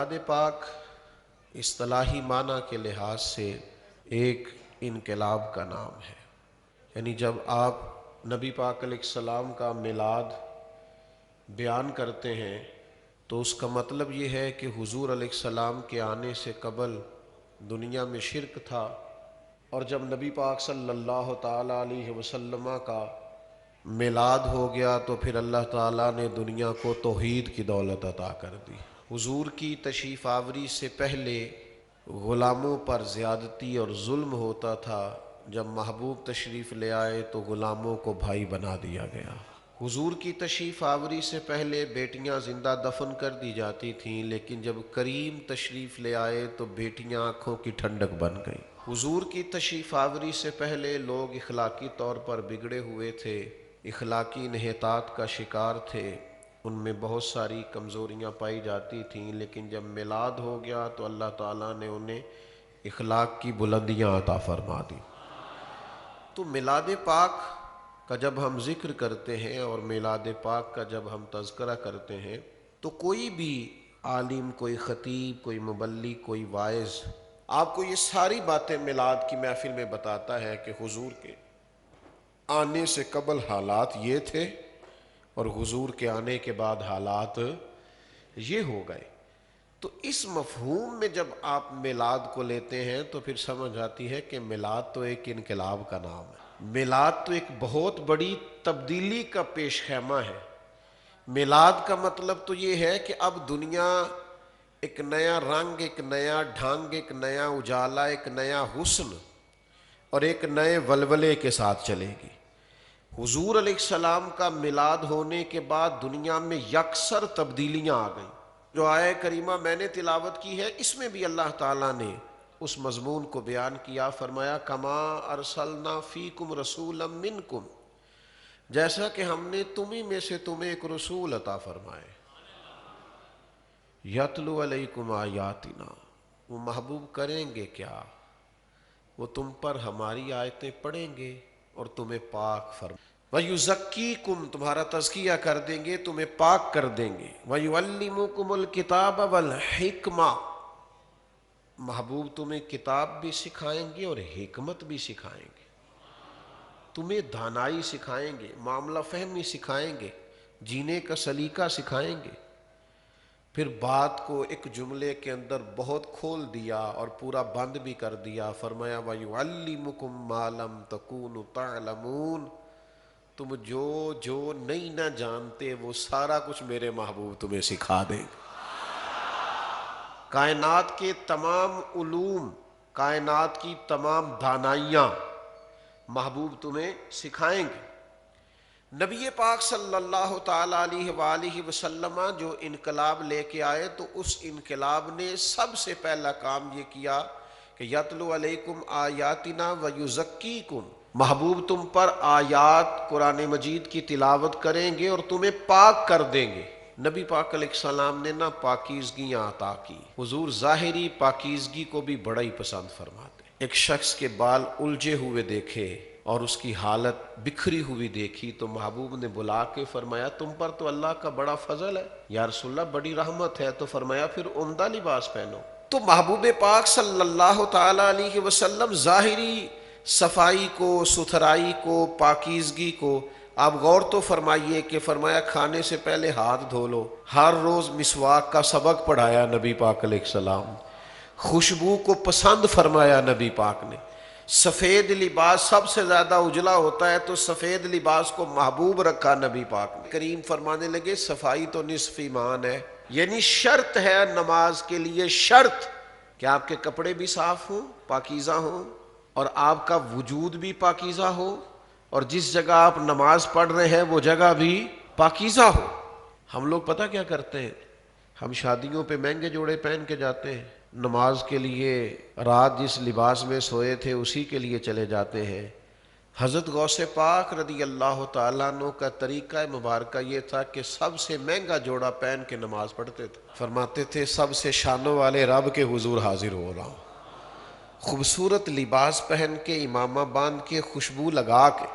میلاد پاک اصطلاحی معنی کے لحاظ سے ایک انقلاب کا نام ہے، یعنی جب آپ نبی پاک علیہ السلام کا میلاد بیان کرتے ہیں تو اس کا مطلب یہ ہے کہ حضور علیہ السلام کے آنے سے قبل دنیا میں شرک تھا، اور جب نبی پاک صلی اللہ تعالی علیہ وسلم کا میلاد ہو گیا تو پھر اللہ تعالیٰ نے دنیا کو توحید کی دولت عطا کر دی۔ حضور کی تشریف آوری سے پہلے غلاموں پر زیادتی اور ظلم ہوتا تھا، جب محبوب تشریف لے آئے تو غلاموں کو بھائی بنا دیا گیا۔ حضور کی تشریف آوری سے پہلے بیٹیاں زندہ دفن کر دی جاتی تھیں، لیکن جب کریم تشریف لے آئے تو بیٹیاں آنکھوں کی ٹھنڈک بن گئیں۔ حضور کی تشریف آوری سے پہلے لوگ اخلاقی طور پر بگڑے ہوئے تھے، اخلاقی انحطاط کا شکار تھے، ان میں بہت ساری کمزوریاں پائی جاتی تھیں، لیکن جب میلاد ہو گیا تو اللہ تعالیٰ نے انہیں اخلاق کی بلندیاں عطا فرما دی۔ تو میلاد پاک کا جب ہم ذکر کرتے ہیں اور میلاد پاک کا جب ہم تذکرہ کرتے ہیں تو کوئی بھی عالم، کوئی خطیب، کوئی مبلغ، کوئی واعظ آپ کو یہ ساری باتیں میلاد کی محفل میں بتاتا ہے کہ حضور کے آنے سے قبل حالات یہ تھے اور حضور کے آنے کے بعد حالات یہ ہو گئے۔ تو اس مفہوم میں جب آپ میلاد کو لیتے ہیں تو پھر سمجھ آتی ہے کہ میلاد تو ایک انقلاب کا نام ہے، میلاد تو ایک بہت بڑی تبدیلی کا پیش خیمہ ہے۔ میلاد کا مطلب تو یہ ہے کہ اب دنیا ایک نیا رنگ، ایک نیا ڈھنگ، ایک نیا اجالا، ایک نیا حسن اور ایک نئے ولولے کے ساتھ چلے گی۔ حضور علیہ السلام کا میلاد ہونے کے بعد دنیا میں یکسر تبدیلیاں آ گئیں۔ جو آیہ کریمہ میں نے تلاوت کی ہے اس میں بھی اللہ تعالیٰ نے اس مضمون کو بیان کیا، فرمایا کما ارسلنا فیکم رسولا منکم، جیسا کہ ہم نے تمہیں میں سے تمہیں ایک رسول عطا فرمائے، یتلو علیکم آیاتنا، وہ محبوب کریں گے کیا؟ وہ تم پر ہماری آیتیں پڑھیں گے اور تمہیں پاک فرمائیں، وَيُزَكِّيكُمْ، تمہارا تزکیہ کر دیں گے، تمہیں پاک کر دیں گے، وَيُعَلِّمُكُمُ الْكِتَابَ وَالْحِكْمَةَ، محبوب تمہیں کتاب بھی سکھائیں گے اور حکمت بھی سکھائیں گے، تمہیں دانائی سکھائیں گے، معاملہ فہمی سکھائیں گے، جینے کا سلیقہ سکھائیں گے۔ پھر بات کو ایک جملے کے اندر بہت کھول دیا اور پورا بند بھی کر دیا، فرمایا وَيُعَلِّمُكُمْ مَا لَمْ تَكُونُوا تَعْلَمُونَ، تم جو نہیں نہ جانتے وہ سارا کچھ میرے محبوب تمہیں سکھا دیں گے۔ کائنات کے تمام علوم، کائنات کی تمام دانائیاں محبوب تمہیں سکھائیں گے۔ نبی پاک صلی اللہ تعالی علیہ وآلہ وسلم جو انقلاب لے کے آئے تو اس انقلاب نے سب سے پہلا کام یہ کیا کہ یتلو علیکم آیاتنا ویزکیکم، محبوب تم پر آیات قرآن مجید کی تلاوت کریں گے اور تمہیں پاک کر دیں گے۔ نبی پاک علیہ السلام نے نہ پاکیزگیاں عطا کی، حضور ظاہری پاکیزگی کو بھی بڑا ہی پسند فرماتے۔ ایک شخص کے بال الجھے ہوئے دیکھے اور اس کی حالت بکھری ہوئی دیکھی تو محبوب نے بلا کے فرمایا تم پر تو اللہ کا بڑا فضل ہے یا رسول اللہ، بڑی رحمت ہے، تو فرمایا پھر عمدہ لباس پہنو۔ تو محبوب پاک صلی اللہ تعالی علیہ وسلم ظاہری صفائی کو، ستھرائی کو، پاکیزگی کو آپ غور تو فرمائیے کہ فرمایا کھانے سے پہلے ہاتھ دھو لو، ہر روز مسواک کا سبق پڑھایا نبی پاک علیہ السلام، خوشبو کو پسند فرمایا نبی پاک نے، سفید لباس سب سے زیادہ اجلا ہوتا ہے تو سفید لباس کو محبوب رکھا نبی پاک نے۔ کریم فرمانے لگے صفائی تو نصف ایمان ہے، یعنی شرط ہے نماز کے لیے، شرط کہ آپ کے کپڑے بھی صاف ہوں، پاکیزہ ہوں، اور آپ کا وجود بھی پاکیزہ ہو، اور جس جگہ آپ نماز پڑھ رہے ہیں وہ جگہ بھی پاکیزہ ہو۔ ہم لوگ پتہ کیا کرتے ہیں، ہم شادیوں پہ مہنگے جوڑے پہن کے جاتے ہیں، نماز کے لیے رات جس لباس میں سوئے تھے اسی کے لیے چلے جاتے ہیں۔ حضرت غوث پاک رضی اللہ تعالیٰ عنہ کا طریقہ مبارکہ یہ تھا کہ سب سے مہنگا جوڑا پہن کے نماز پڑھتے تھے، فرماتے تھے سب سے شانوں والے رب کے حضور حاضر ہو رہا ہوں، خوبصورت لباس پہن کے، امامہ باندھ کے، خوشبو لگا کے،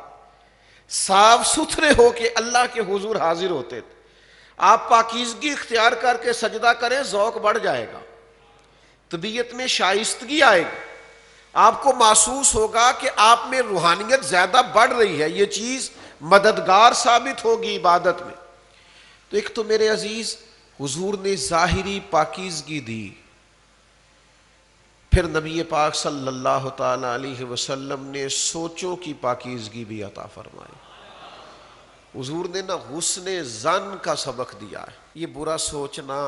صاف ستھرے ہو کے اللہ کے حضور حاضر ہوتے تھے۔ آپ پاکیزگی اختیار کر کے سجدہ کریں، ذوق بڑھ جائے گا، طبیعت میں شائستگی آئے گی، آپ کو محسوس ہوگا کہ آپ میں روحانیت زیادہ بڑھ رہی ہے، یہ چیز مددگار ثابت ہوگی عبادت میں۔ تو ایک تو میرے عزیز حضور نے ظاہری پاکیزگی دی، پھر نبی پاک صلی اللہ تعالی علیہ وسلم نے سوچوں کی پاکیزگی بھی عطا فرمائی۔ حضور نے نا حسن ظن کا سبق دیا ہے، یہ برا سوچنا،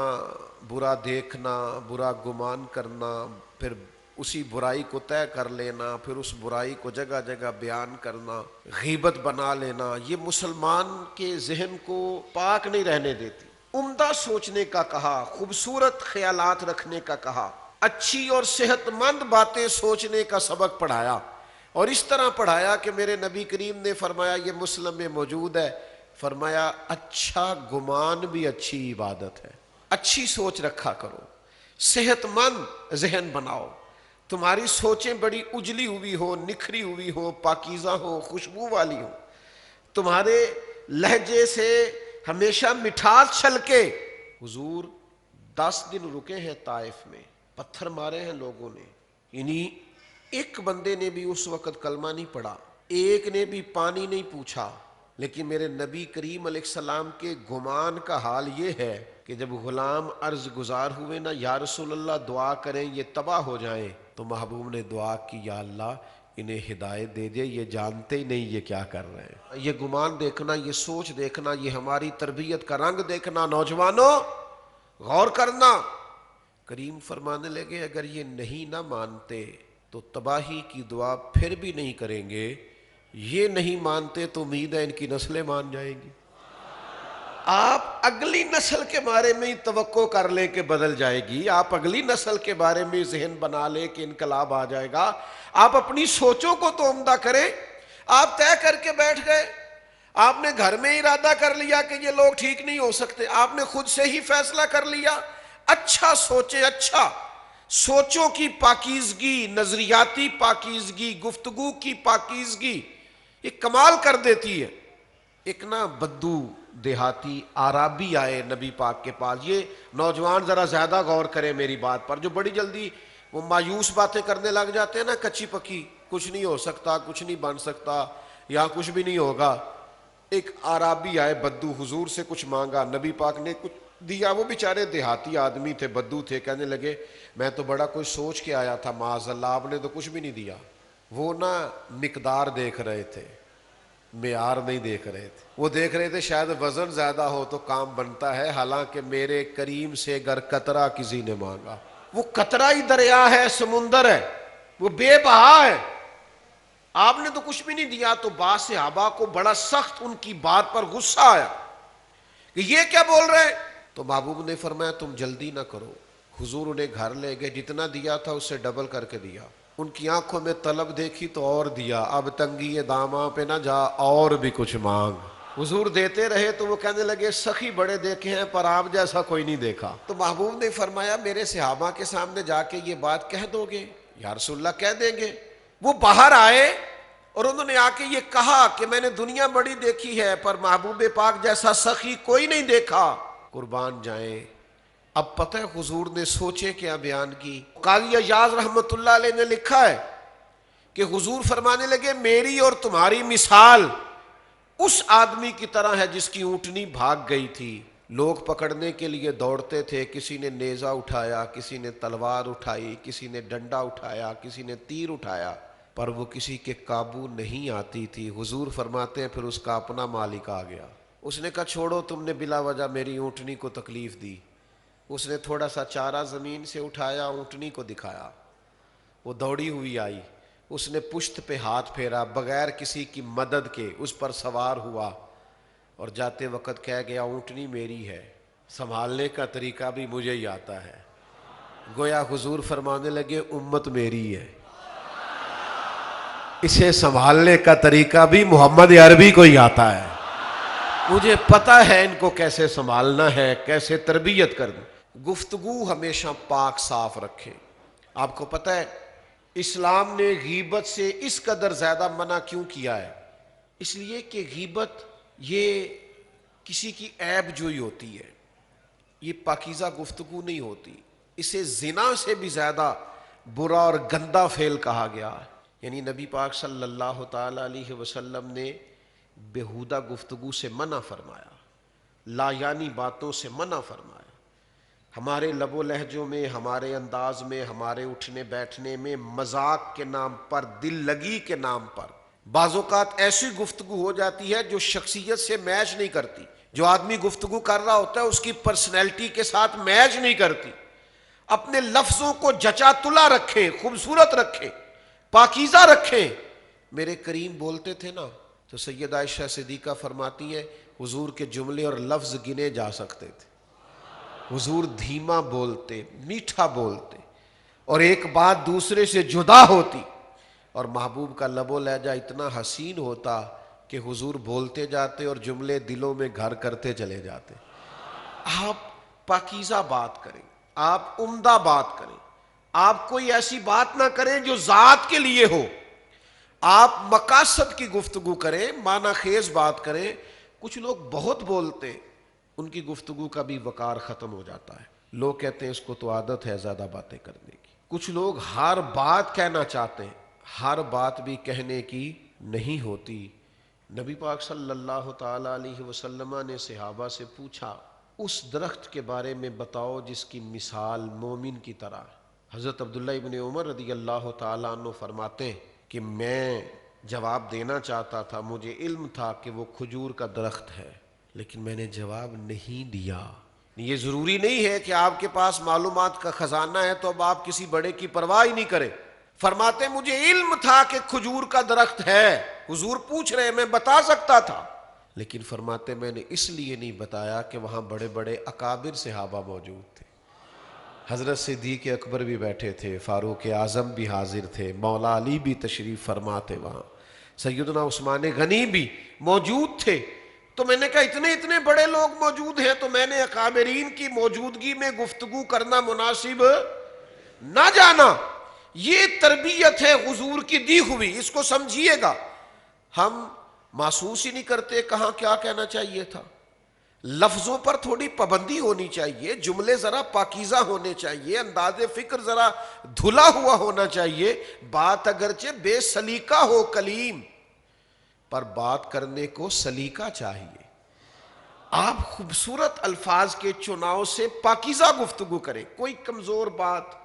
برا دیکھنا، برا گمان کرنا، پھر اسی برائی کو طے کر لینا، پھر اس برائی کو جگہ جگہ بیان کرنا، غیبت بنا لینا، یہ مسلمان کے ذہن کو پاک نہیں رہنے دیتی۔ عمدہ سوچنے کا کہا، خوبصورت خیالات رکھنے کا کہا، اچھی اور صحت مند باتیں سوچنے کا سبق پڑھایا، اور اس طرح پڑھایا کہ میرے نبی کریم نے فرمایا، یہ مسلم میں موجود ہے، فرمایا اچھا گمان بھی اچھی عبادت ہے، اچھی سوچ رکھا کرو، صحت مند ذہن بناؤ، تمہاری سوچیں بڑی اجلی ہوئی ہو، نکھری ہوئی ہو، پاکیزہ ہو، خوشبو والی ہو، تمہارے لہجے سے ہمیشہ مٹھاس چھلکے۔ حضور 10 دن رکے ہیں طائف میں، پتھر مارے ہیں لوگوں نے، یعنی ایک بندے نے بھی اس وقت کلمہ نہیں پڑھا، ایک نے بھی پانی نہیں پوچھا، لیکن میرے نبی کریم علیہ السلام کے گمان کا حال یہ ہے کہ جب غلام عرض گزار ہوئے نا، یا رسول اللہ دعا کریں یہ تباہ ہو جائیں، تو محبوب نے دعا کی، یا اللہ انہیں ہدایت دے دے، یہ جانتے ہی نہیں یہ کیا کر رہے ہیں۔ یہ گمان دیکھنا، یہ سوچ دیکھنا، یہ ہماری تربیت کا رنگ دیکھنا، نوجوانوں غور کرنا۔ کریم فرمانے لگے اگر یہ نہیں نہ مانتے تو تباہی کی دعا پھر بھی نہیں کریں گے، یہ نہیں مانتے تو امید ہے ان کی نسلیں مان جائیں گی۔ آپ اگلی نسل کے بارے میں توقع کر لیں کہ بدل جائے گی، آپ اگلی نسل کے بارے میں ذہن بنا لیں کہ انقلاب آ جائے گا، آپ اپنی سوچوں کو تو عمدہ کریں۔ آپ طے کر کے بیٹھ گئے، آپ نے گھر میں ارادہ کر لیا کہ یہ لوگ ٹھیک نہیں ہو سکتے، آپ نے خود سے ہی فیصلہ کر لیا۔ اچھا سوچیں، اچھا سوچوں کی پاکیزگی، نظریاتی پاکیزگی، گفتگو کی پاکیزگی یہ کمال کر دیتی ہے۔ ایک نا بدو دیہاتی عرابی آئے نبی پاک کے پاس، یہ نوجوان ذرا زیادہ غور کریں میری بات پر، جو بڑی جلدی وہ مایوس باتیں کرنے لگ جاتے ہیں نا، کچی پکی، کچھ نہیں ہو سکتا، کچھ نہیں بن سکتا، یہاں کچھ بھی نہیں ہوگا۔ ایک عرابی آئے بدو، حضور سے کچھ مانگا، نبی پاک نے کچھ دیا، وہ بیچارے دیہاتی آدمی تھے، بدو تھے، کہنے لگے میں تو بڑا کوئی سوچ کے آیا تھا، معاذ اللہ آپ نے تو کچھ بھی نہیں دیا۔ وہ نا مقدار دیکھ رہے تھے، معیار نہیں دیکھ رہے تھے، وہ دیکھ رہے تھے شاید وزن زیادہ ہو تو کام بنتا ہے، حالانکہ میرے کریم سے گر قطرہ کسی نے مانگا، وہ قطرہ ہی دریا ہے، سمندر ہے، وہ بے بہا ہے، آپ نے تو کچھ بھی نہیں دیا۔ تو بعض صحابہ کو بڑا سخت ان کی بات پر غصہ آیا کہ یہ کیا بول رہے ہیں، تو محبوب نے فرمایا تم جلدی نہ کرو۔ حضور انہیں گھر لے گئے، جتنا دیا تھا اس سے ڈبل کر کے دیا، ان کی آنکھوں میں طلب دیکھی تو اور دیا، اب تنگی داماں پہ نہ جا اور بھی کچھ مانگ۔ حضور دیتے رہے تو وہ کہنے لگے سخی بڑے دیکھے ہیں پر آپ جیسا کوئی نہیں دیکھا۔ تو محبوب نے فرمایا میرے صحابہ کے سامنے جا کے یہ بات کہہ دو گے؟ یا رسول اللہ کہہ دیں گے۔ وہ باہر آئے اور انہوں نے آ کے یہ کہا کہ میں نے دنیا بڑی دیکھی ہے پر محبوب پاک جیسا سخی کوئی نہیں دیکھا۔ قربان جائیں، اب پتہ ہے حضور نے سوچے کیا بیان کی؟ قاضی ایاز رحمت اللہ علیہ نے لکھا ہے کہ حضور فرمانے لگے میری اور تمہاری مثال اس آدمی کی طرح ہے جس کی اونٹنی بھاگ گئی تھی، لوگ پکڑنے کے لیے دوڑتے تھے، کسی نے نیزہ اٹھایا، کسی نے تلوار اٹھائی، کسی نے ڈنڈا اٹھایا، کسی نے تیر اٹھایا، پر وہ کسی کے قابو نہیں آتی تھی۔ حضور فرماتے ہیں پھر اس کا اپنا مالک آ گیا، اس نے کہا چھوڑو، تم نے بلا وجہ میری اونٹنی کو تکلیف دی۔ اس نے تھوڑا سا چارہ زمین سے اٹھایا، اونٹنی کو دکھایا، وہ دوڑی ہوئی آئی، اس نے پشت پہ ہاتھ پھیرا، بغیر کسی کی مدد کے اس پر سوار ہوا اور جاتے وقت کہہ گیا اونٹنی میری ہے، سنبھالنے کا طریقہ بھی مجھے ہی آتا ہے۔ گویا حضور فرمانے لگے امت میری ہے، اسے سنبھالنے کا طریقہ بھی محمد عربی کو ہی آتا ہے، مجھے پتا ہے ان کو کیسے سنبھالنا ہے، کیسے تربیت کرنا۔ گفتگو ہمیشہ پاک صاف رکھیں۔ آپ کو پتہ ہے اسلام نے غیبت سے اس قدر زیادہ منع کیوں کیا ہے؟ اس لیے کہ غیبت یہ کسی کی عیب جوئی ہوتی ہے، یہ پاکیزہ گفتگو نہیں ہوتی. اسے زنا سے بھی زیادہ برا اور گندا فعل کہا گیا ہے. یعنی نبی پاک صلی اللہ تعالی علیہ وسلم نے بیہودہ گفتگو سے منع فرمایا، لا یعنی باتوں سے منع فرمایا. ہمارے لب و لہجوں میں، ہمارے انداز میں، ہمارے اٹھنے بیٹھنے میں مذاق کے نام پر، دل لگی کے نام پر بعض اوقات ایسی گفتگو ہو جاتی ہے جو شخصیت سے میچ نہیں کرتی. جو آدمی گفتگو کر رہا ہوتا ہے اس کی پرسنالٹی کے ساتھ میچ نہیں کرتی. اپنے لفظوں کو جچا تلا رکھیں، خوبصورت رکھیں، پاکیزہ رکھیں. میرے کریم بولتے تھے نا تو سیدہ عائشہ صدیقہ فرماتی ہیں حضور کے جملے اور لفظ گنے جا سکتے تھے. حضور دھیما بولتے، میٹھا بولتے، اور ایک بات دوسرے سے جدا ہوتی، اور محبوب کا لب و لہجہ اتنا حسین ہوتا کہ حضور بولتے جاتے اور جملے دلوں میں گھر کرتے چلے جاتے. آپ پاکیزہ بات کریں، آپ عمدہ بات کریں، آپ کوئی ایسی بات نہ کریں جو ذات کے لیے ہو. آپ مقاصد کی گفتگو کریں، معنی خیز بات کریں. کچھ لوگ بہت بولتے، ان کی گفتگو کا بھی وقار ختم ہو جاتا ہے. لوگ کہتے ہیں اس کو تو عادت ہے زیادہ باتیں کرنے کی. کچھ لوگ ہر بات کہنا چاہتے ہیں، ہر بات بھی کہنے کی نہیں ہوتی. نبی پاک صلی اللہ تعالی علیہ وسلم نے صحابہ سے پوچھا اس درخت کے بارے میں بتاؤ جس کی مثال مومن کی طرح. حضرت عبداللہ ابن عمر رضی اللہ تعالیٰ عنہ فرماتے ہیں کہ میں جواب دینا چاہتا تھا، مجھے علم تھا کہ وہ کھجور کا درخت ہے، لیکن میں نے جواب نہیں دیا. یہ ضروری نہیں ہے کہ آپ کے پاس معلومات کا خزانہ ہے تو اب آپ کسی بڑے کی پرواہ ہی نہیں کریں. فرماتے مجھے علم تھا کہ کھجور کا درخت ہے، حضور پوچھ رہے میں بتا سکتا تھا، لیکن فرماتے میں نے اس لیے نہیں بتایا کہ وہاں بڑے بڑے اکابر صحابہ موجود تھے. حضرت صدیق اکبر بھی بیٹھے تھے، فاروق اعظم بھی حاضر تھے، مولا علی بھی تشریف فرما تھے، وہاں سیدنا عثمان غنی بھی موجود تھے. تو میں نے کہا اتنے بڑے لوگ موجود ہیں تو میں نے اکابرین کی موجودگی میں گفتگو کرنا مناسب نہ جانا. یہ تربیت ہے حضور کی دی ہوئی، اس کو سمجھیے گا. ہم محسوس ہی نہیں کرتے کہاں کیا کہنا چاہیے تھا. لفظوں پر تھوڑی پابندی ہونی چاہیے، جملے ذرا پاکیزہ ہونے چاہیے، انداز فکر ذرا دھلا ہوا ہونا چاہیے. بات اگرچہ بے سلیقہ ہو کلیم، پر بات کرنے کو سلیقہ چاہیے. آپ خوبصورت الفاظ کے چناؤ سے پاکیزہ گفتگو کریں. کوئی کمزور بات،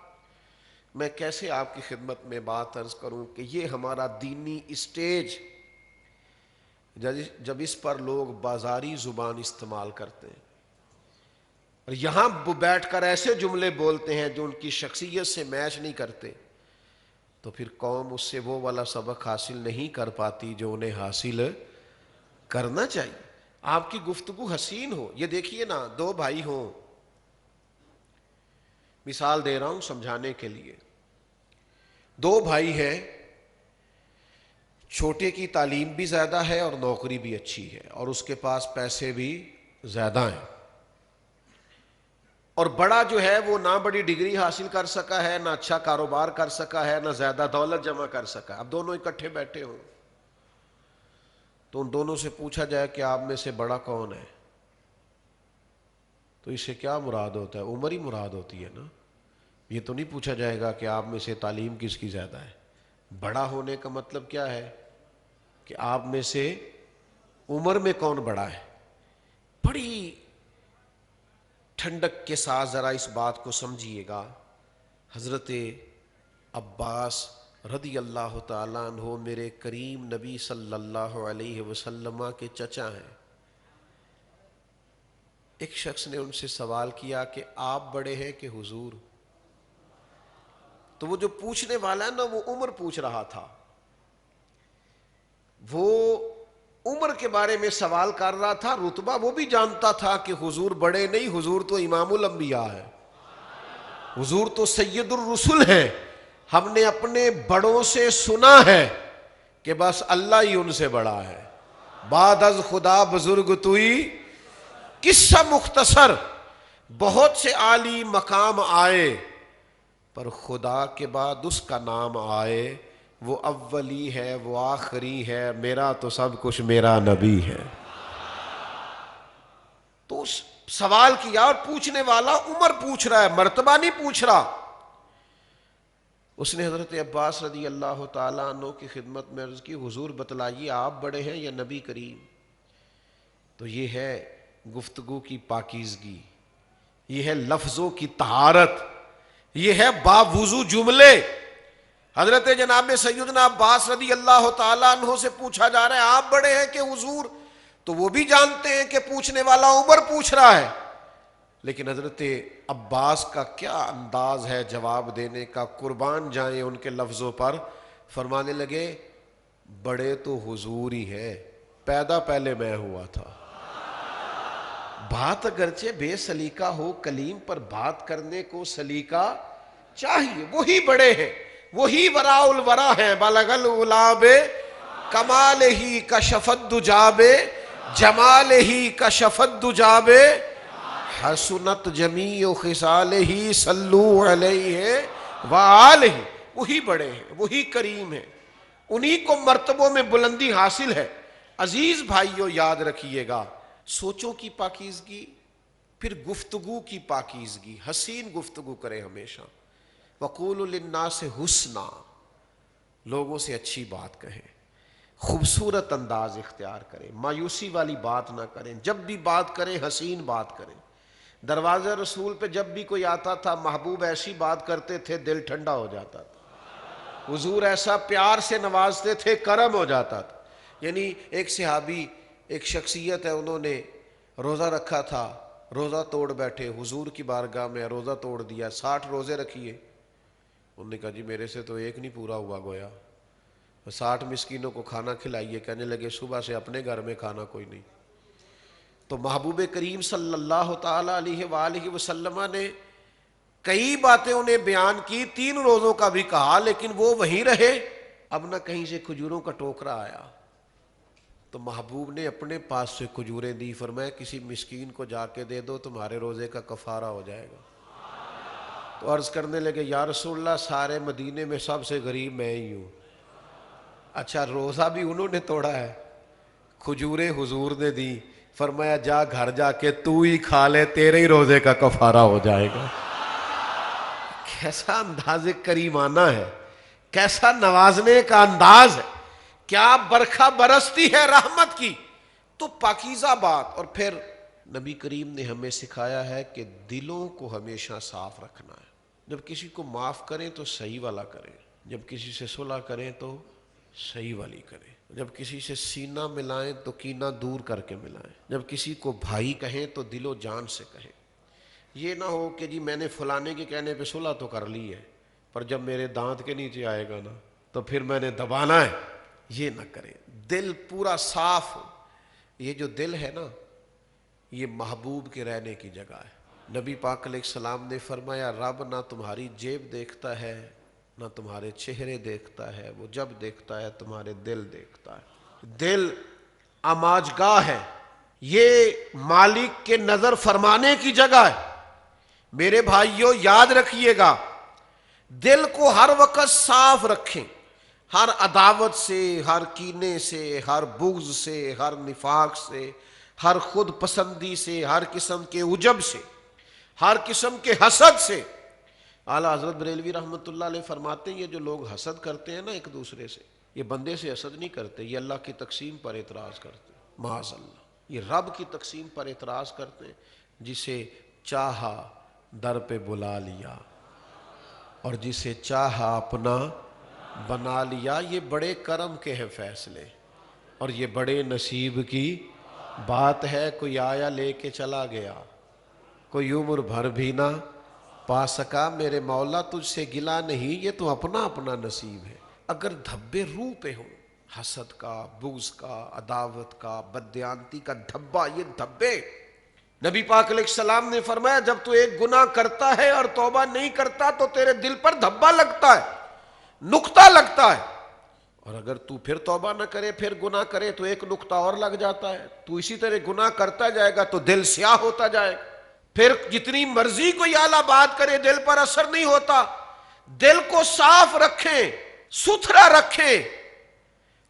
میں کیسے آپ کی خدمت میں بات عرض کروں کہ یہ ہمارا دینی اسٹیج جب اس پر لوگ بازاری زبان استعمال کرتے ہیں اور یہاں بیٹھ کر ایسے جملے بولتے ہیں جو ان کی شخصیت سے میچ نہیں کرتے، تو پھر قوم اس سے وہ والا سبق حاصل نہیں کر پاتی جو انہیں حاصل کرنا چاہیے. آپ کی گفتگو حسین ہو. یہ دیکھیے نا، دو بھائی ہوں، مثال دے رہا ہوں سمجھانے کے لیے. دو بھائی ہیں، چھوٹے کی تعلیم بھی زیادہ ہے اور نوکری بھی اچھی ہے اور اس کے پاس پیسے بھی زیادہ ہیں، اور بڑا جو ہے وہ نہ بڑی ڈگری حاصل کر سکا ہے، نہ اچھا کاروبار کر سکا ہے، نہ زیادہ دولت جمع کر سکا. اب دونوں اکٹھے بیٹھے ہوں تو ان دونوں سے پوچھا جائے کہ آپ میں سے بڑا کون ہے، تو اس سے کیا مراد ہوتا ہے؟ عمر ہی مراد ہوتی ہے نا. یہ تو نہیں پوچھا جائے گا کہ آپ میں سے تعلیم کس کی زیادہ ہے. بڑا ہونے کا مطلب کیا ہے کہ آپ میں سے عمر میں کون بڑا ہے. بڑی ٹھنڈک کے ساتھ ذرا اس بات کو سمجھیے گا. حضرت عباس رضی اللہ تعالیٰ عنہ میرے کریم نبی صلی اللہ علیہ وسلم کے چچا ہیں. ایک شخص نے ان سے سوال کیا کہ آپ بڑے ہیں کہ حضور؟ تو وہ جو پوچھنے والا ہے نا وہ عمر پوچھ رہا تھا، وہ عمر کے بارے میں سوال کر رہا تھا. رتبہ وہ بھی جانتا تھا کہ حضور بڑے نہیں، حضور تو امام الانبیاء ہے، حضور تو سید الرسل ہیں. ہم نے اپنے بڑوں سے سنا ہے کہ بس اللہ ہی ان سے بڑا ہے، بعد از خدا بزرگ توئی. قصہ مختصر، بہت سے عالی مقام آئے پر خدا کے بعد اس کا نام آئے، وہ اولی ہے، وہ آخری ہے، میرا تو سب کچھ میرا نبی ہے. تو سوال کیا اور پوچھنے والا عمر پوچھ رہا ہے، مرتبہ نہیں پوچھ رہا. اس نے حضرت عباس رضی اللہ تعالیٰ عنہ کی خدمت میں عرض کی، حضور بتلائیے آپ بڑے ہیں یا نبی کریم؟ تو یہ ہے گفتگو کی پاکیزگی، یہ ہے لفظوں کی طہارت، یہ ہے باوضو جملے. حضرت جناب سیدنا عباس رضی اللہ تعالیٰ عنہ سے پوچھا جا رہا ہے آپ بڑے ہیں کہ حضور؟ تو وہ بھی جانتے ہیں کہ پوچھنے والا عمر پوچھ رہا ہے، لیکن حضرت عباس کا کیا انداز ہے جواب دینے کا، قربان جائیں ان کے لفظوں پر. فرمانے لگے بڑے تو حضور ہی ہیں، پیدا پہلے میں ہوا تھا. بات اگرچہ بے سلیقہ ہو، کلیم پر بات کرنے کو سلیقہ چاہیے. وہی بڑے ہیں، وہی وراء الورا ہیں. بلغ الغلاب کمال ہی کشفت دجاب، جمال ہی کشفت دجاب، حسنت جمیع خصال ہی صلو علیہ وآلہ. وہی بڑے ہیں، وہی کریم ہیں، انہی کو مرتبوں میں بلندی حاصل ہے. عزیز بھائیو یاد رکھیے گا، سوچوں کی پاکیزگی، پھر گفتگو کی پاکیزگی. حسین گفتگو کریں ہمیشہ. وقولوا للناس حسنا، لوگوں سے اچھی بات کہیں، خوبصورت انداز اختیار کریں، مایوسی والی بات نہ کریں. جب بھی بات کریں حسین بات کریں. دروازہ رسول پہ جب بھی کوئی آتا تھا محبوب ایسی بات کرتے تھے دل ٹھنڈا ہو جاتا تھا. حضور ایسا پیار سے نوازتے تھے کرم ہو جاتا تھا. یعنی ایک صحابی، ایک شخصیت ہے، انہوں نے روزہ رکھا تھا، روزہ توڑ بیٹھے حضور کی بارگاہ میں، روزہ توڑ دیا. 60 روزے رکھیے. انہوں نے کہا جی میرے سے تو ایک نہیں پورا ہوا گویا. 60 مسکینوں کو کھانا کھلائیے. کہنے لگے صبح سے اپنے گھر میں کھانا کوئی نہیں. تو محبوب کریم صلی اللہ تعالی علیہ وآلہ وسلم نے کئی باتیں انہیں بیان کی، 3 روزوں کا بھی کہا، لیکن وہ وہیں رہے. اب نہ کہیں سے کھجوروں کا ٹوکرا آیا تو محبوب نے اپنے پاس سے کھجوریں دی. فرمایا کسی مسکین کو جا کے دے دو، تمہارے روزے کا کفارہ ہو جائے گا. تو عرض کرنے لگے یا رسول اللہ سارے مدینے میں سب سے غریب میں ہی ہوں. اچھا روزہ بھی انہوں نے توڑا ہے، کھجوریں حضور نے دی. فرمایا جا گھر جا کے تو ہی کھا لے، تیرے ہی روزے کا کفارہ ہو جائے گا. کیسا انداز کریمانہ ہے، کیسا نوازنے کا انداز ہے، کیا برکھا برستی ہے رحمت کی. تو پاکیزہ بات. اور پھر نبی کریم نے ہمیں سکھایا ہے کہ دلوں کو ہمیشہ صاف رکھنا ہے. جب کسی کو معاف کریں تو صحیح والا کریں، جب کسی سے صلح کریں تو صحیح والی کریں، جب کسی سے سینہ ملائیں تو کینہ دور کر کے ملائیں، جب کسی کو بھائی کہیں تو دل و جان سے کہیں. یہ نہ ہو کہ جی میں نے فلانے کے کہنے پہ صلح تو کر لی ہے پر جب میرے دانت کے نیچے آئے گا نا تو پھر میں نے دبانا ہے. یہ نہ کریں، دل پورا صاف ہو. یہ جو دل ہے نا یہ محبوب کے رہنے کی جگہ ہے. نبی پاک علیہ السلام نے فرمایا رب نہ تمہاری جیب دیکھتا ہے نہ تمہارے چہرے دیکھتا ہے، وہ جب دیکھتا ہے تمہارے دل دیکھتا ہے. دل آماجگاہ ہے، یہ مالک کے نظر فرمانے کی جگہ ہے. میرے بھائیوں یاد رکھیے گا، دل کو ہر وقت صاف رکھیں، ہر عداوت سے، ہر کینے سے، ہر بغض سے، ہر نفاق سے، ہر خود پسندی سے، ہر قسم کے عجب سے، ہر قسم کے حسد سے. اعلیٰ حضرت بریلوی رحمۃ اللہ علیہ فرماتے ہیں یہ جو لوگ حسد کرتے ہیں نا ایک دوسرے سے، یہ بندے سے حسد نہیں کرتے، یہ اللہ کی تقسیم پر اعتراض کرتے ہیں. معاذ اللہ، یہ رب کی تقسیم پر اعتراض کرتے ہیں. جسے چاہا در پہ بلا لیا اور جسے چاہا اپنا بنا لیا. یہ بڑے کرم کے ہیں فیصلے اور یہ بڑے نصیب کی بات ہے. کوئی آیا لے کے چلا گیا، کوئی عمر بھر بھی نہ پا سکا. میرے مولا تجھ سے گلا نہیں، یہ تو اپنا اپنا نصیب ہے. اگر دھبے روح پہ ہوں، حسد کا، بغض کا، عداوت کا، بددیانتی کا دھبا، یہ دھبے نبی پاک علیہ السلام نے فرمایا جب تو ایک گناہ کرتا ہے اور توبہ نہیں کرتا تو تیرے دل پر دھبا لگتا ہے، نقطہ لگتا ہے. اور اگر تو پھر توبہ نہ کرے، پھر گناہ کرے تو ایک نقطہ اور لگ جاتا ہے. تو اسی طرح گناہ کرتا جائے گا تو دل سیاہ ہوتا جائے گا. پھر جتنی مرضی کوئی اعلیٰ بات کرے دل پر اثر نہیں ہوتا. دل کو صاف رکھیں، ستھرا رکھیں،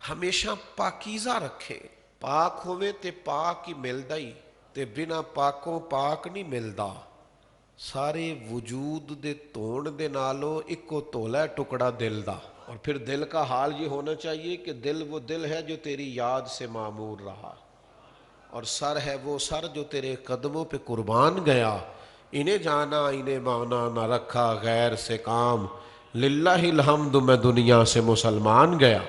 ہمیشہ پاکیزہ رکھیں. پاک ہوئے تے پاک ہی ملدا ہی. تے بنا پاکوں پاک نہیں ملدا، سارے وجود دے دھون دے نالوں اکو تولا ہے ٹکڑا دل دا۔ اور پھر دل کا حال یہ ہونا چاہیے کہ دل وہ دل ہے جو تیری یاد سے معمور رہا، اور سر ہے وہ سر جو تیرے قدموں پہ قربان گیا۔ انہیں جانا انہیں مانا نہ رکھا غیر سے کام، للہ الحمد میں دنیا سے مسلمان گیا۔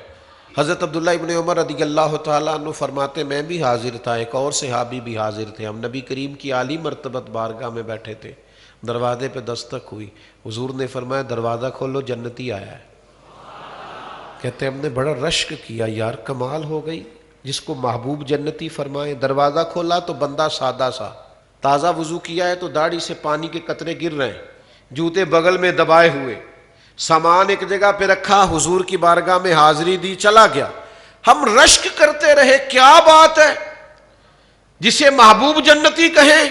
حضرت عبداللہ ابن عمر رضی اللہ تعالیٰ عنہ فرماتے میں بھی حاضر تھا، ایک اور صحابی بھی حاضر تھے، ہم نبی کریم کی عالی مرتبت بارگاہ میں بیٹھے تھے، دروازے پہ دستک ہوئی، حضور نے فرمایا دروازہ کھولو جنتی آیا ہے۔ کہتے ہم نے بڑا رشک کیا، یار کمال ہو گئی، جس کو محبوب جنتی فرمائے۔ دروازہ کھولا تو بندہ سادہ سا، تازہ وضو کیا ہے تو داڑھی سے پانی کے قطرے گر رہے ہیں، جوتے بغل میں دبائے ہوئے، سامان ایک جگہ پہ رکھا، حضور کی بارگاہ میں حاضری دی، چلا گیا۔ ہم رشک کرتے رہے کیا بات ہے جسے محبوب جنتی کہیں؟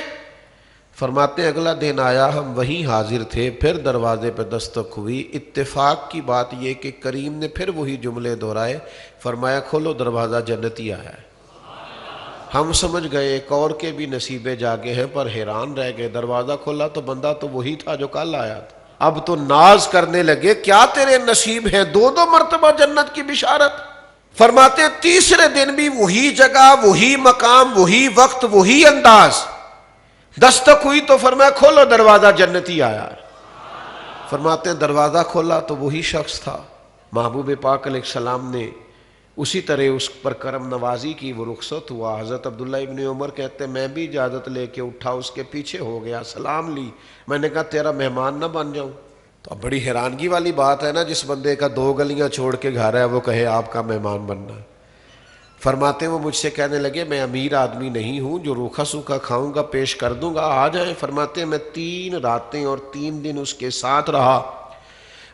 فرماتے ہیں اگلا دن آیا، ہم وہیں حاضر تھے، پھر دروازے پہ دستک ہوئی۔ اتفاق کی بات یہ کہ کریم نے پھر وہی جملے دہرائے، فرمایا کھولو دروازہ جنتی آیا ہے۔ ہم سمجھ گئے ایک اور کے بھی نصیبے جاگے ہیں، پر حیران رہ گئے، دروازہ کھولا تو بندہ تو وہی تھا جو کل آیا تھا۔ اب تو ناز کرنے لگے، کیا تیرے نصیب ہیں، دو دو مرتبہ جنت کی بشارت۔ فرماتے ہیں تیسرے دن بھی وہی جگہ، وہی مقام، وہی وقت، وہی انداز، دستک ہوئی تو فرمایا کھولو دروازہ جنتی آیا۔ فرماتے ہیں دروازہ کھولا تو وہی شخص تھا، محبوب پاک علیہ السلام نے اسی طرح اس پر کرم نوازی کی، وہ رخصت ہوا۔ حضرت عبداللہ ابن عمر کہتے ہیں میں بھی اجازت لے کے اٹھا، اس کے پیچھے ہو گیا، سلام لی، میں نے کہا تیرا مہمان نہ بن جاؤں۔ تو اب بڑی حیرانگی والی بات ہے نا، جس بندے کا دو گلیاں چھوڑ کے گھر ہے وہ کہے آپ کا مہمان بننا۔ فرماتے ہیں وہ مجھ سے کہنے لگے میں امیر آدمی نہیں ہوں جو روکھا سوکھا کھاؤں گا پیش کر دوں گا، آ جائیں۔ فرماتے ہیں میں 3 راتیں اور 3 دن اس کے ساتھ رہا،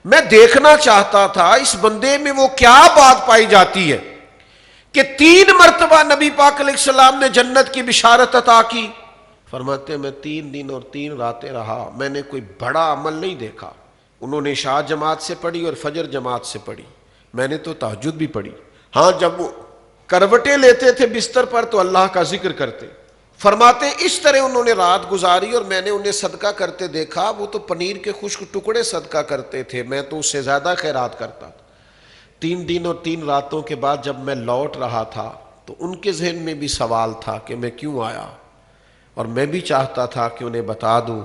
میں دیکھنا چاہتا تھا اس بندے میں وہ کیا بات پائی جاتی ہے کہ 3 مرتبہ نبی پاک علیہ السلام نے جنت کی بشارت عطا کی۔ فرماتے ہیں میں 3 دن اور 3 راتیں رہا، میں نے کوئی بڑا عمل نہیں دیکھا۔ انہوں نے عشاء جماعت سے پڑھی اور فجر جماعت سے پڑھی، میں نے تو تہجد بھی پڑھی۔ ہاں جب وہ کروٹیں لیتے تھے بستر پر تو اللہ کا ذکر کرتے۔ فرماتے ہیں اس طرح انہوں نے رات گزاری اور میں نے انہیں صدقہ کرتے دیکھا، وہ تو پنیر کے خشک ٹکڑے صدقہ کرتے تھے، میں تو اس سے زیادہ خیرات کرتا تھا۔ 3 دن اور 3 راتوں کے بعد جب میں لوٹ رہا تھا تو ان کے ذہن میں بھی سوال تھا کہ میں کیوں آیا، اور میں بھی چاہتا تھا کہ انہیں بتا دوں۔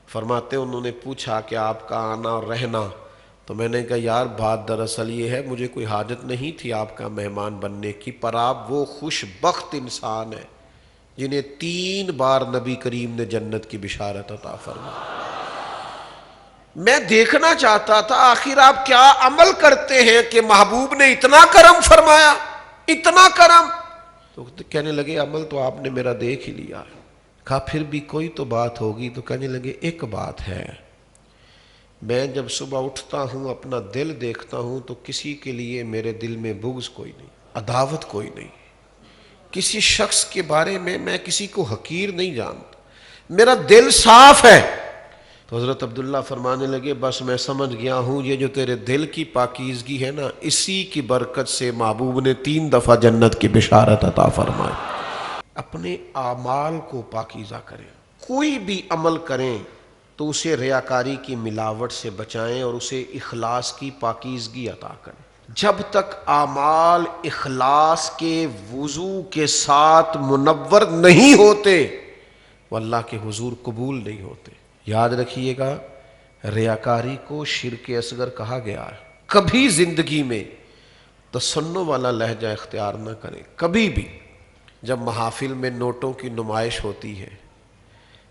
فرماتے ہیں انہوں نے پوچھا کہ آپ کا آنا اور رہنا، تو میں نے کہا یار بات دراصل یہ ہے مجھے کوئی حاجت نہیں تھی آپ کا مہمان بننے کی، پر آپ وہ خوش بخت انسان ہیں جنہیں 3 بار نبی کریم نے جنت کی بشارت عطا فرمائی۔ میں دیکھنا چاہتا تھا آخر آپ کیا عمل کرتے ہیں کہ محبوب نے اتنا کرم فرمایا، اتنا کرم۔ تو کہنے لگے عمل تو آپ نے میرا دیکھ ہی لیا۔ کہا پھر بھی کوئی تو بات ہوگی، تو کہنے لگے ایک بات ہے، میں جب صبح اٹھتا ہوں اپنا دل دیکھتا ہوں تو کسی کے لیے میرے دل میں بغض کوئی نہیں، عداوت کوئی نہیں، کسی شخص کے بارے میں کسی کو حقیر نہیں جانتا، میرا دل صاف ہے۔ تو حضرت عبداللہ فرمانے لگے بس میں سمجھ گیا ہوں یہ جو تیرے دل کی پاکیزگی ہے نا، اسی کی برکت سے محبوب نے 3 دفعہ جنت کی بشارت عطا فرمائی۔ اپنے اعمال کو پاکیزہ کریں، کوئی بھی عمل کریں تو اسے ریاکاری کی ملاوٹ سے بچائیں اور اسے اخلاص کی پاکیزگی عطا کریں۔ جب تک اعمال اخلاص کے وضو کے ساتھ منور نہیں ہوتے وہ اللہ کے حضور قبول نہیں ہوتے۔ یاد رکھیے گا ریاکاری کو شرک اصغر کہا گیا ہے۔ کبھی زندگی میں تصنع والا لہجہ اختیار نہ کریں، کبھی بھی۔ جب محافل میں نوٹوں کی نمائش ہوتی ہے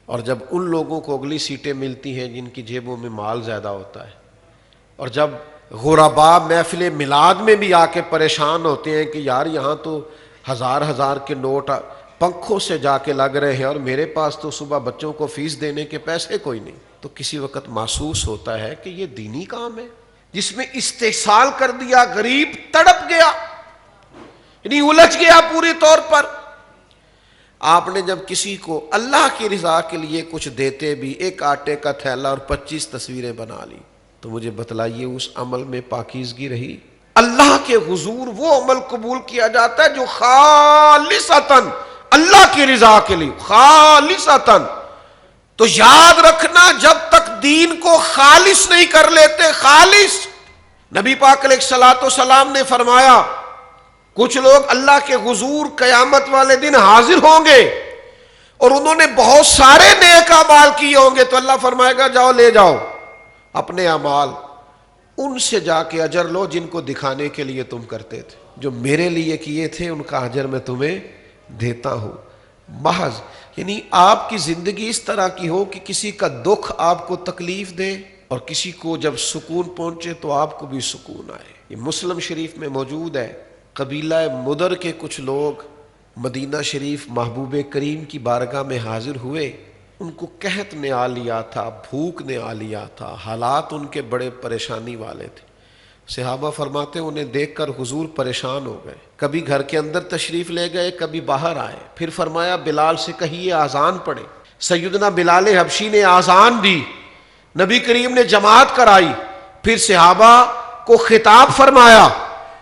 اور جب ان لوگوں کو اگلی سیٹیں ملتی ہیں جن کی جیبوں میں مال زیادہ ہوتا ہے، اور جب غرباء محفل میلاد میں بھی آ کے پریشان ہوتے ہیں کہ یار یہاں تو 1000 کے نوٹ پنکھوں سے جا کے لگ رہے ہیں اور میرے پاس تو صبح بچوں کو فیس دینے کے پیسے کوئی نہیں، تو کسی وقت محسوس ہوتا ہے کہ یہ دینی کام ہے جس میں استحصال کر دیا، غریب تڑپ گیا، یعنی الجھ گیا پوری طور پر۔ آپ نے جب کسی کو اللہ کی رضا کے لیے کچھ دیتے بھی، ایک آٹے کا تھیلا اور 25 تصویریں بنا لی، تو مجھے بتلائیے اس عمل میں پاکیزگی رہی؟ اللہ کے حضور وہ عمل قبول کیا جاتا ہے جو خالصتاً اللہ کی رضا کے لیے خالصتاً. تو یاد رکھنا جب تک دین کو خالص نہیں کر لیتے، خالص، نبی پاک علیہ الصلوۃ والسلام نے فرمایا کچھ لوگ اللہ کے حضور قیامت والے دن حاضر ہوں گے اور انہوں نے بہت سارے نیک اعمال کیے ہوں گے، تو اللہ فرمائے گا جاؤ لے جاؤ اپنے اعمال، ان سے جا کے اجر لو جن کو دکھانے کے لیے تم کرتے تھے، جو میرے لیے کیے تھے ان کا اجر میں تمہیں دیتا ہوں. محض یعنی آپ کی زندگی اس طرح کی ہو کہ کسی کا دکھ آپ کو تکلیف دے اور کسی کو جب سکون پہنچے تو آپ کو بھی سکون آئے. یہ مسلم شریف میں موجود ہے. قبیلہ مدر کے کچھ لوگ مدینہ شریف محبوب کریم کی بارگاہ میں حاضر ہوئے. ان کو قحط نے آ لیا تھا، بھوک نے آ لیا تھا، حالات ان کے بڑے پریشانی والے تھے. صحابہ فرماتے انہیں دیکھ کر حضور پریشان ہو گئے، کبھی گھر کے اندر تشریف لے گئے، کبھی باہر آئے. پھر فرمایا بلال سے کہیے آذان پڑھے. سیدنا بلال حبشی نے آذان دی، نبی کریم نے جماعت کرائی، پھر صحابہ کو خطاب فرمایا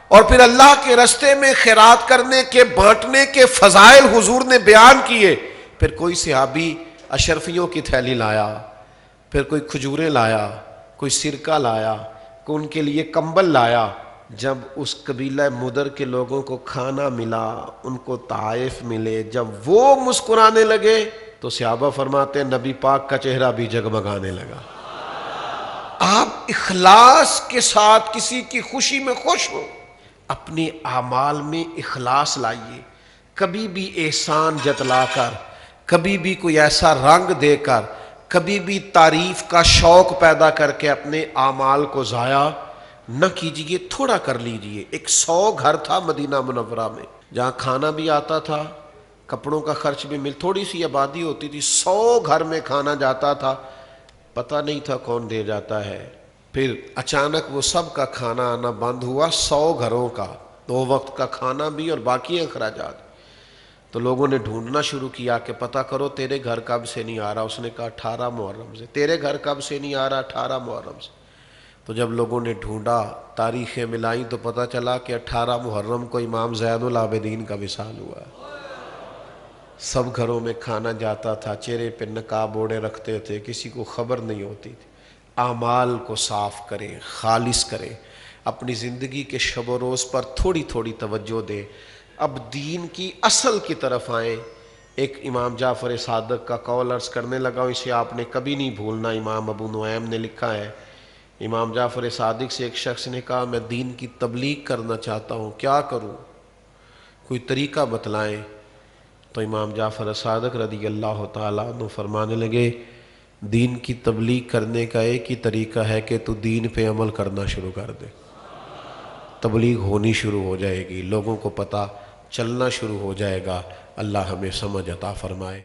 اور پھر اللہ کے رستے میں خیرات کرنے کے، بانٹنے کے فضائل حضور نے بیان کیے. پھر کوئی صحابی اشرفیوں کی تھیلی لایا، پھر کوئی کھجوریں لایا، کوئی سرکہ لایا، کوئی ان کے لیے کمبل لایا. جب اس قبیلہ مدر کے لوگوں کو کھانا ملا، ان کو تحائف ملے، جب وہ مسکرانے لگے تو صحابہ فرماتے ہیں نبی پاک کا چہرہ بھی جگمگانے لگا. آپ اخلاص کے ساتھ کسی کی خوشی میں خوش ہو، اپنے اعمال میں اخلاص لائیے. کبھی بھی احسان جتلا کر، کبھی بھی کوئی ایسا رنگ دے کر، کبھی بھی تعریف کا شوق پیدا کر کے اپنے اعمال کو ضائع نہ کیجیے. تھوڑا کر لیجیے. 100 گھر تھا مدینہ منورہ میں جہاں کھانا بھی آتا تھا، کپڑوں کا خرچ بھی تھوڑی سی آبادی ہوتی تھی، 100 گھر میں کھانا جاتا تھا، پتہ نہیں تھا کون دے جاتا ہے. پھر اچانک وہ سب کا کھانا آنا بند ہوا، 100 گھروں کا 2 وقت کا کھانا بھی اور باقی اخراجات. تو لوگوں نے ڈھونڈنا شروع کیا کہ پتہ کرو تیرے گھر کب سے نہیں آ رہا. اس نے کہا 18 محرم سے. تیرے گھر کب سے نہیں آ رہا؟ 18 محرم سے. تو جب لوگوں نے ڈھونڈا، تاریخیں ملائیں، تو پتہ چلا کہ 18 محرم کو امام زین العابدین کا وصال ہوا. سب گھروں میں کھانا جاتا تھا، چہرے پہ نقاب اوڑے رکھتے تھے، کسی کو خبر نہیں ہوتی تھی. اعمال کو صاف کریں، خالص کریں، اپنی زندگی کے شب و روز پر تھوڑی تھوڑی توجہ دیں. اب دین کی اصل کی طرف آئیں. ایک امام جعفر صادق کا قول عرض کرنے لگا، اسے آپ نے کبھی نہیں بھولنا. امام ابو نعیم نے لکھا ہے، امام جعفر صادق سے ایک شخص نے کہا میں دین کی تبلیغ کرنا چاہتا ہوں، کیا کروں، کوئی طریقہ بتلائیں. تو امام جعفر صادق رضی اللہ تعالیٰ عنہ فرمانے لگے دین کی تبلیغ کرنے کا ایک ہی طریقہ ہے کہ تو دین پہ عمل کرنا شروع کر دے. تبلیغ ہونی شروع ہو جائے گی، لوگوں کو پتہ چلنا شروع ہو جائے گا. اللہ ہمیں سمجھ عطا فرمائے.